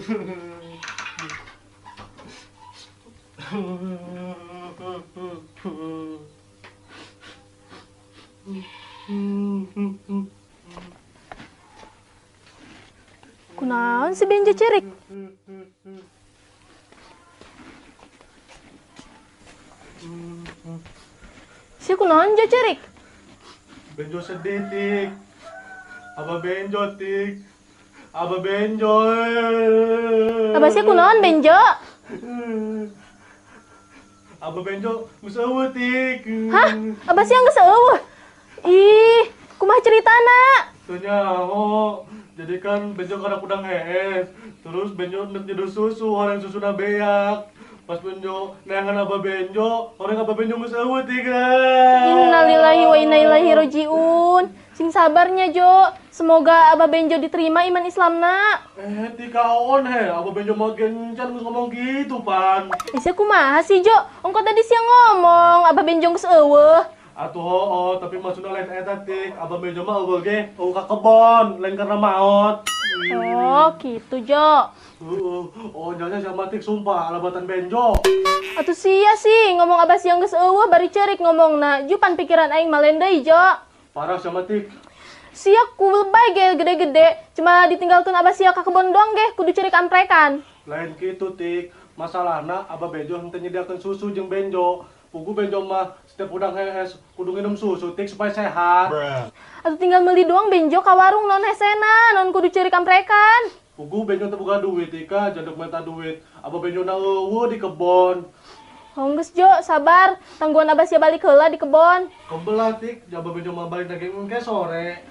Kunaon si Benjo cerik? Si kunaon jo cerik? Benjo sedih, Tik. Abah Benjo, Tik. Abah Benjo. Abah si kunaon Benjo? Abah Benjo museueuh, Tik. Hah? Abah si geus eueuh. Ih, kumaha ceritana? Teu nyaho. Jadi kan Benjo kada kudang hees. Terus Benjo neuk nyeduh susu, orang susuna beak. Pas Benjo neangan Abah Benjo, orang Abah Benjo geus eueuh, Tik. Innalillahi wa inna ilaihi rojiun. Sing sabarnya Jo. Semoga Abah Benjo diterima iman Islamna. Tik kaon he, Abah Benjo mah gencan geus ngomong gitu, Pan. Isi kumaha sih Jo? Engko tadi siang ngomong Abah Benjo geus eueuh. Atuh hooh, tapi maksudna lain eta, Tik. Abah Benjo mah eueuh ge, eueuh ka kebon, lain karena maot. Oh, gitu Jo. Oh, jangan sama Tik sumpah alabatan Benjo. Atuh sia sih ngomong Abah siang geus eueuh bari cerik ngomongna. Jupan pikiran aing malen deui Jo. Parah sama Tik. Sia kulbay ge gede-gede, cuma ditinggalkeun Abah sia ka kebon doang ge kudu cerik amprekan. Lain gitu, Tik. Masalahna Abah Benjo henteu nyediakeun susu jeung Benjo. Pugu Benjo mah setiap udang hees kudu nginum susu, Tik, supaya sehat. Atuh tinggal meuli doang Benjo ka warung non hesena, non kudu cerik amprekan. Pugu Benjo teu boga duit, Tika, jaduk minta duit. Abah Benjo na eueuh di kebon. Honggeus Jo, sabar. Tangguhan Abah sia balik heula di kebon. Kebelah, Tik, Abah Benjo mah balik lagi engke sore.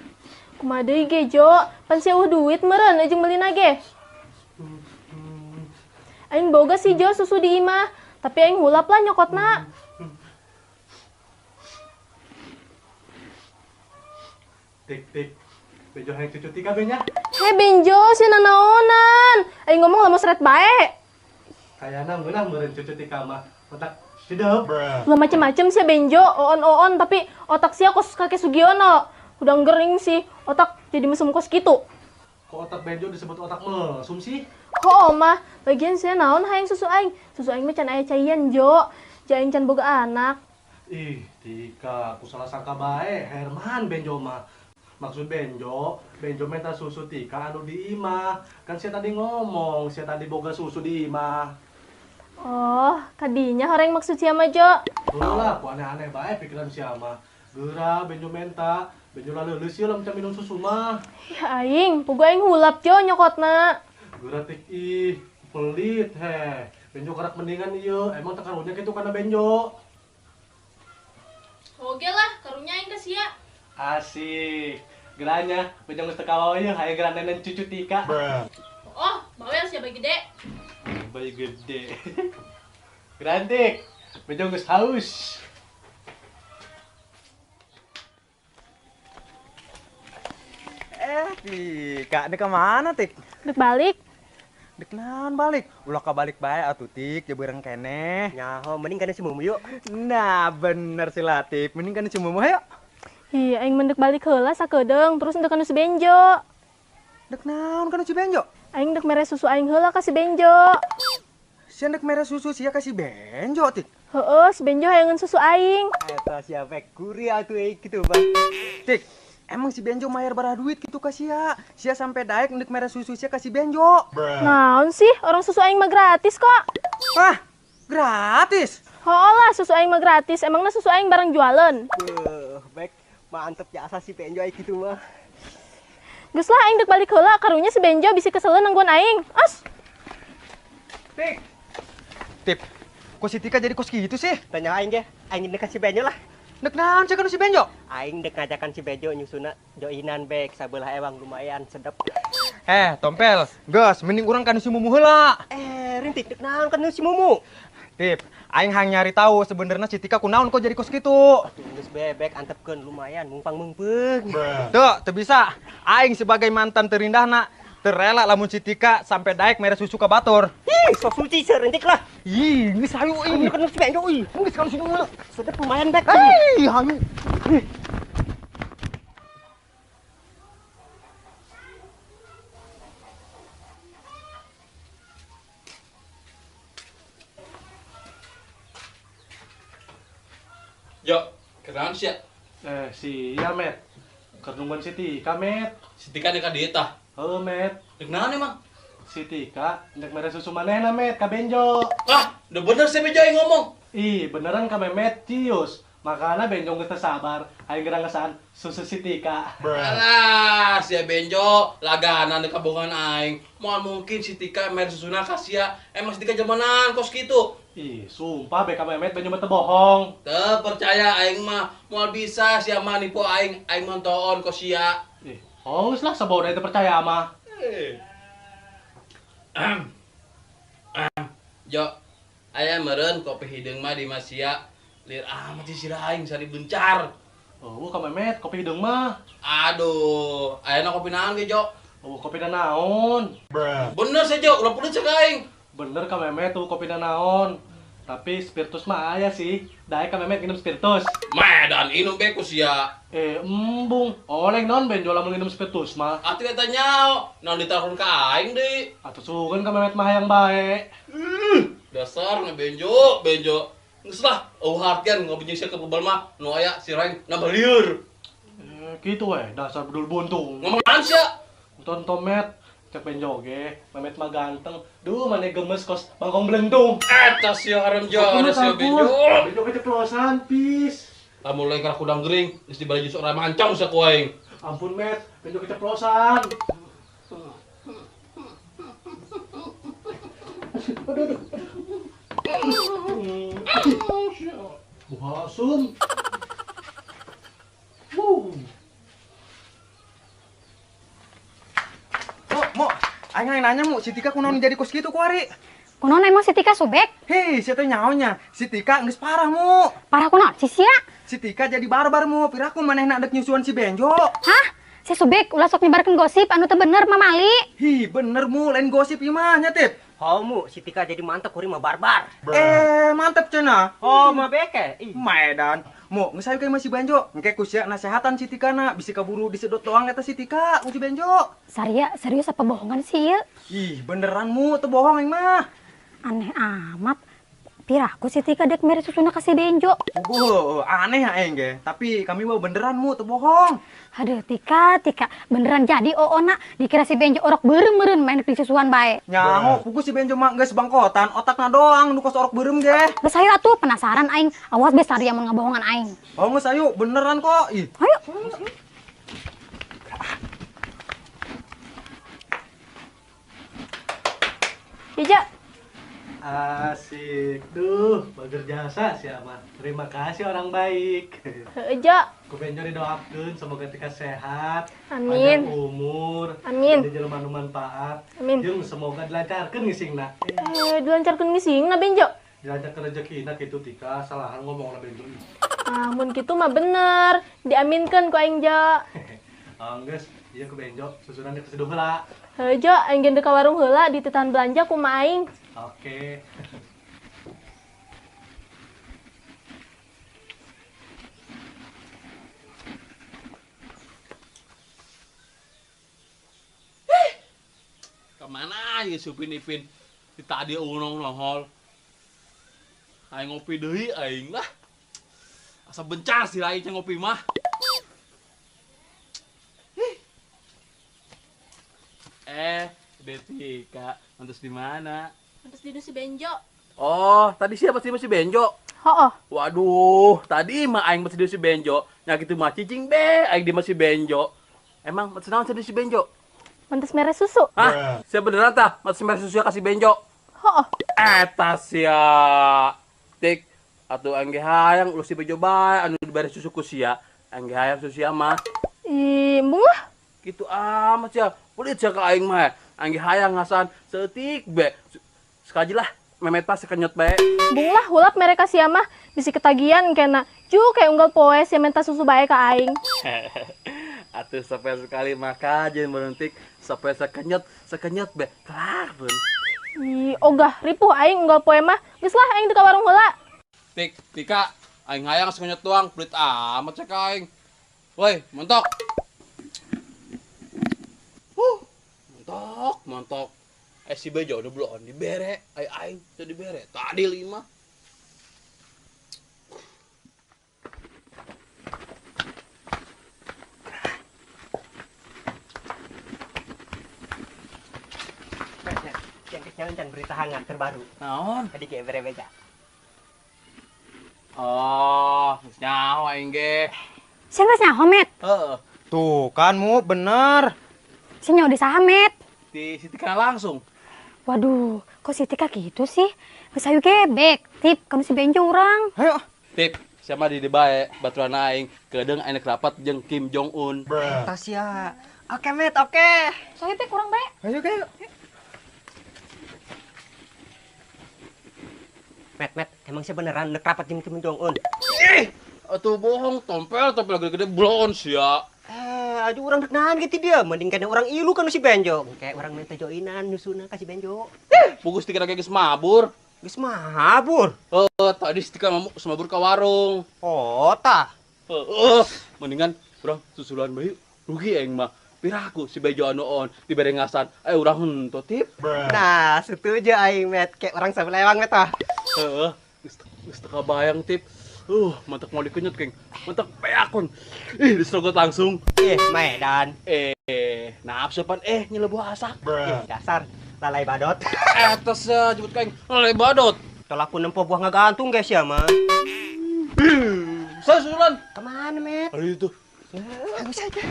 Kumaha deui ge Jo? Pan sia duit meureun jeung meulina ge. Aing boga sih Jo susu di imah, tapi aing hulap lah nyokotna. Tik, Benjo hayang cucu Tika benya. Hei Benjo, si nanaonan. Aing ngomong lamun seret bae. Kayana meunang meureun cucu Tika mah. Otak hidup. Lah macem-macem sih Benjo, oon-oon tapi otak sia kos kakek Sugiono. Udah gering sih, otak jadi mesum kos gitu. Kok otak Benjo disebut otak mesum sih? Oh mah, lagian sia naon hayang susu aing. Susu aing mah can aya caian Jo. Jaing can boga anak. Ih, Tika, aku salah sangka bae, Herman Benjo mah. Maksud Benjo minta susu Tika anu di imah. Kan saya tadi ngomong, saya tadi boga susu di imah. Oh, kadinya orang maksud sia mah Jo. Lah, ku aneh-aneh bae pikiran siapa. Geura Benjo minta, Benjo laleuleuh sieun lamun minum susu mah. Ya aing, pugu aing hulap Jo nyokotna. Geura Tik ih, pelit heh. Benjo karak mendingan ieu, emang teu karunya kitu kana Benjo. Oge lah, karunya aing ka sia. Asik. Geranya, Benjo geus teu kawawa ieu, hayang geranenan cucu Tika. Oh, bawel sia bayi gede. Bayi gede. Gerantik, Benjo geus haus. Tika, ini kemana, Tik? Dek balik. Dek naon balik? Ulah kabalik bae atuh, Tik, jeubeurang keneh. Nyaho, mending kana si Mumu yuk. Nah, bener si Latif. Mending kan cuma mau ayo. Iya, aing mendek balik heula sakedeung, terus endek anu si Benjo. Dek naon kan si Benjo? Aing dek mere susu aing heula ka si Benjo. Si dek merah susu sia kasih Benjo, Tik. Heeh, si Benjo hayangeun susu aing. Eta siapa kuri atuh gitu, Bang. Tik, emang si Benjo mayar barah duit gitu ka sia. Sia sampai daek ndek merah susu sia kasih Benjo. Naon sih? Orang susu aing mah gratis kok. Wah, gratis. Lah, susu aing mah gratis. Emangna susu aing barang jualan? Baik, mantep jasa si Benjo gitu mah. Geus lah aing dek balik heula, karunya si Benjo bisi keseleun nangguan aing. As. Tik. Tip, kok si Tika jadi kos gitu sih? Tanya aing ge, aing dek si Benjo lah. Dek naon cek si Benjo? Aing dek ngajakan si Benjo nyusuna joinan bek sabelah ewang lumayan sedep. Tompel, gas, mending urang kan si Mumu heula. Rintik dek naon kan si Mumu. Tip, aing hang nyari tahu sebenarnya si Tika kunaon kok jadi kos gitu. Geus bebek antepkeun lumayan mumpang meungpeung. Tuh, teu bisa. Aing sebagai mantan terindahna terela lamun si Tika sampai daek mere susu ka batur. Ih, sok suci serintik lah. Ih, geus hayu Ini ih. kan si Benjo ih. Geus kalau si Mumu. Sedep lumayan bek. Hei, hayu. Jo, kenalan sih ya? Sia met. Kernungan si Tika met. Si Tika nih dia tah. Met. Kenalan emang? Si Tika nek mere susu manehna met ka Benjo. Ah, udah bener sih Bejo yang ngomong. Ih, beneran ka Memet cius. Makana Benjo geus teu sabar, aing gerang ngesan susu si Tika. Alah, si Benjo laganan dekat kabongan aing. Moal mungkin si Tika mer susuna kasia. Emang si Tika jamanan kos gitu. Ih, sumpah beka Memet Benjo mah teu bohong. Teu percaya aing mah moal bisa si ama nipu aing montoon kos sia. Ih, geus lah saboda teu percaya mah. Jo, aya meureun kopi hideung mah di Masia. Lir amat sih sira aing sari bencar. Oh, ka Memet kopi hidung mah. Aduh, ayeuna kopi naon ge, Jo? Oh, kopi naon? Bener sih, Jo, ulah peuleut cek aing. Bener ka Memet tuh kopi naon. Tapi spiritus mah aya sih. Daek ka Memet minum spiritus. Medan inum be ku sia. Embung. Oleh non Benjo lamun minum spiritus mah. Atuh eta nyao, naon ditelepon ka aing deui. Atuh sugan ka Memet mah hayang bae. Dasar ngebenjo, benjo. Geus lah, hartian ngobrol sia ke bebal mah nu aya si Rain nambah lieur. Gitu dasar bedul buntung. Ngomong naon sia? Tonton Met, cek Benjo ge, Memet mah ganteng. Duh, mana gemes kos bangkong belentung. Eta sia haram jo, ada sia benjo. Benjo keceplosan, pis. Lamun lain kana kudang gering, geus dibalik justru ora mancang sia ku aing. Ampun Met, Benjo keceplosan. Buah asum. Mo, aing nanya mu, si Tika kunaon jadi kos gitu kuari? Kunaon emang si Tika subek? Hei, siapa nyaonya? Si Tika geus parah mu. Parah kunaon? Si Sia? Si Tika jadi barbar mu, piraku manehna dek nyusuan si Benjo. Hah? Si subek ulah sok nyebarkeun gosip anu teu bener mamali. Hi, bener mu, lain gosip ieu mah nya, Tip. Mu, si Tika jadi mantep kuring mah barbar. Mantep cenah. Mah beke. Maedan. Mu, geus ayo masih Benjo. Engke ku sia nasehatan si Tikana, bisi kaburu disedot doang eta si Tika, ku si Benjo. Saria, serius apa bohongan sih ieu? Ih, beneran mu, teu bohong aing mah. Aneh amat. Piraku si Tika dek mere susuna ka si Benjo. Aneh ya aing ge, tapi kami mah beneran mu, teu bohong. Aduh Tika, beneran jadi oona dikira si Benjo orok beureum-beureum main di susuan bae. Nyaho, pugu si Benjo mah geus bangkotan, otakna doang nu kos orok beureum ge. Geus ayo atuh penasaran aing, awas be Saria mun ngabohongan aing. Oh, geus ayo, beneran kok. Ih. Ayo. Jaja, Asik. Duh, bager jasa si Ama. Terima kasih orang baik. Ja. Ku Benjo didoakeun semoga Tika sehat, Amin. panjang umur, Amin. jadi jelema nu manfaat. Amin. Jeung semoga dilancarkeun ngisingna. Dilancarkeun ngisingna Benjo. Dilancarkeun rezekina kitu Tika, salahan ngomongna Benjo. Mun kitu mah bener, diaminkeun ku aing Ja. Geus, ieu ku Benjo, susunan di keseduh heula. Ja, aing gendeu ka warung heula dititahan belanja ku ma aing. Oke. Kemana ya Supin Ipin? Di tadi unong nongol. Aing ngopi deui aing lah. Asa bencar si lain ngopi mah. Detika, mantus di mana? Terus di si Benjo. Oh, tadi siapa sih masih Benjo? Hooh. Waduh, tadi mah aing masih di si Benjo. Nya kitu mah cicing be, aing di masih Benjo. Emang masih naon di si Benjo? Mantes mere susu. Hah? Siapa beneran tah? Masih merah susu kasih Benjo. Hooh. Eta sia. Tik, atuh aing ge hayang lu si Benjo bae anu dibere susu ku sia. Aing ge hayang susu sia mah. Embung lah. Gitu amat sia. Kulit sia ka aing mah. Aing ge hayang ngasan seutik be. Sekaji lah memet pas sekenyot bae. Bung lah hulap mereka sia mah bisi ketagihan kena ju kayak unggal poe sia minta susu bae ka aing. Atuh sampai sekali maka jangan berhenti sampai sekenyot be. Kelar pun. Ih, ogah ripuh aing unggal poe mah. Geus lah aing teu ka warung heula. Tik, Tika, aing hayang sekenyot doang, pelit amat cek aing. Woi, montok. Montok. Si Bejo udah belum dibere, aing teu dibere. Tadi 5. Jangan berita hangat terbaru. Naon? Tadi kayak berbeda. Oh, geus nyaho aing ge. Sia geus nyaho, Met. Heeh. Tuh kan Mu, bener. Sia nyaho di saha, Met? Di Siti Tika langsung. Waduh, kok si Tika gitu sih? Geus ayu gebek. Tip, kan si Benjo urang. Ayo. Tip, siapa di bae baturan aing kedeung aing rapat jeung Kim Jong Un. Tasya. Oke, Met, oke. Soalnya teh kurang bae. Ayo kayak. Met, emang sih beneran dek rapat Kim Jong Un? Atuh bohong, tompel gede-gede blon sia. Aduh orang dek nahan gitu dia. Mending kena orang ilu kan si Benjo. Kayak orang minta joinan nyusuna kasih Benjo. Pugus dikira geus mabur. Geus mabur. Tadi Stika mabur ka warung. Oh, tah. Mendingan urang susulan bae rugi aing mah. Piraku si Bejo anu on dibere ngasan. Urang henteu tip. Nah, setuju aing, Met. Kayak orang sabelewang, Met, tah. Heeh, geus teu kabayang tip. Mantap mau dikenyut keng. Mantap peakon. Diserogot langsung. Medan. Nafsu pan nyelebu asak. Dasar lalai badot. Atas jebut keng lalai badot. Kalau aku nempo buah ngegantung, guys ya, mah. Susulan. Kemana, Met? Aduh itu. Aku saja.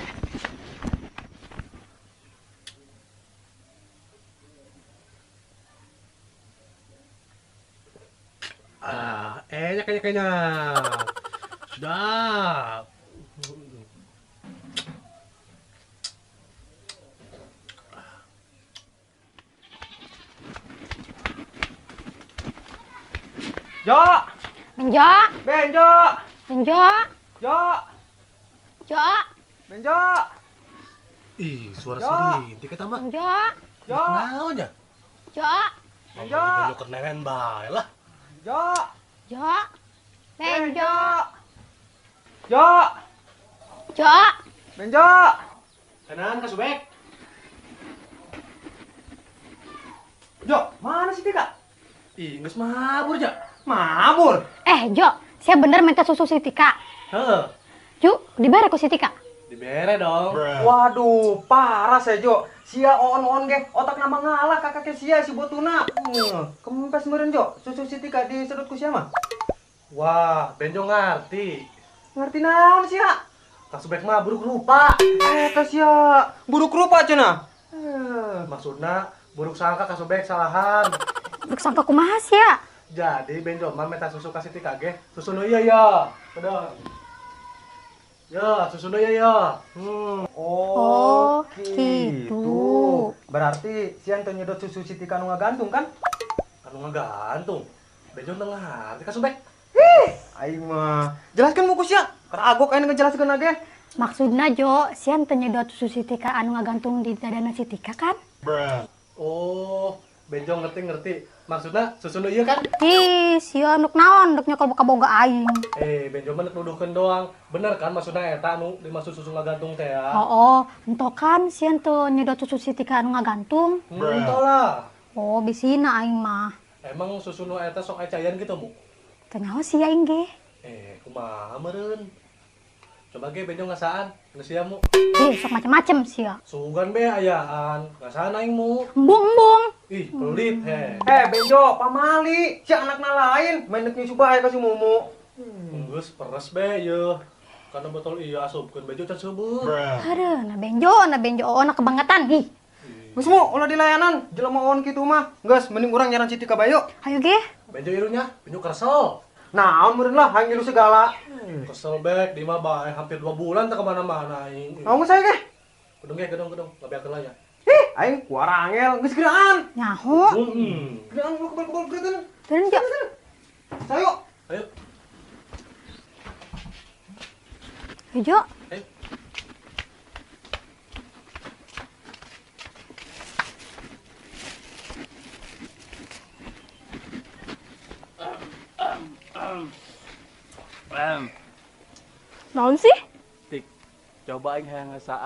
Enak. Sudah. Jo, Benjo, Benjo, Benjo, Jo, Jo, Benjo, Ih, suara Ya. Sinti kita mah. Benjo, Jo, Naon ya? Jo, Benjo keren bae lah. Jo, Jo, Benjo, Jo, Jo. Benjo. Tenan kasubek. Jo, mana sih Tika? Ih, geus mabur ja. Mabur. Jo, saya bener minta susu si Tika. Heeh. Yuk, dibere ku si Tika. Dibere dong. Waduh, parah saya Jo. Sia on ge, otak nama ngalah kakaknya sia si Botuna. Kempes meureun Jo, susu si Tika disedot ku sia mah. Wah, Benjo ngerti. Ngerti naon sia? Kasubek mah buruk lupa. Sia buruk rupa cenah. Maksudna buruk sangka kasubek salahan. Bersangka kumaha sia? Jadi Benjo mah minta susu kasih Tika ge. Susu nu ieu ya. Pedang. Ya, susu nu ieu ya. Oh, gitu. Berarti sian teu nyedot susu si Tika nu ngagantung kan? Anu ngagantung. Benjo teu ngarti kasubek. Aing mah. Jelaskan muku sia. Karagok aing ngejelaskeun ge. Maksudna Jo, sian teu nyedot susu si Tika anu ngagantung di dadana si Tika kan? Oh, Benjo ngerti. Maksudna susu nu ieu kan? Ih, sia nuk naon, nuk nyokol boga aing. Benjo mah nuduhkeun doang. Bener kan maksudna eta anu dimaksud susu ngagantung teh ya? Oh, ento kan sian teu nyedot susu si Tika anu ngagantung. Entah lah. Oh, bisina aing mah. Emang susu nu eta sok ecayan gitu, Mu? Teu nyaho sia aing ge. Kumaha meureun? Coba ge Benjo ngasaan, geus sia Mu. Sok macem-macem sia. Sugan be ayaan, ngasaan aing Mu. Embung-embung. Ih, pelit he. Benjo, pamali. Si anakna lain, main nyusu bae ka si Mumu. Geus peres be ieu. Karena botol ieu asupkeun Benjo can seubeuh. Aduh, na benjo na kebangetan. Ih, Geus Mu, ulah dilayanan. Jelema on kitu mah. Geus, mending urang nyaran si Tika bayo. ayo ge. Benjo irunya, Benjo kesel. Naon meureun lah, hayang ngilu segala. Kesel bek di mah bae hampir 2 bulan teh kemana-mana aing. Mau saya ge? Gedung, ngabiakeun lah ya. Aing kuara angel, geus geraan. Nyaho. Geraan lu kebal-kebal geraan. Turun Jo. Sayo. Ayo. Ayo Jo. Ayo. Naon sih? Tik, coba aing hayang ngasaan.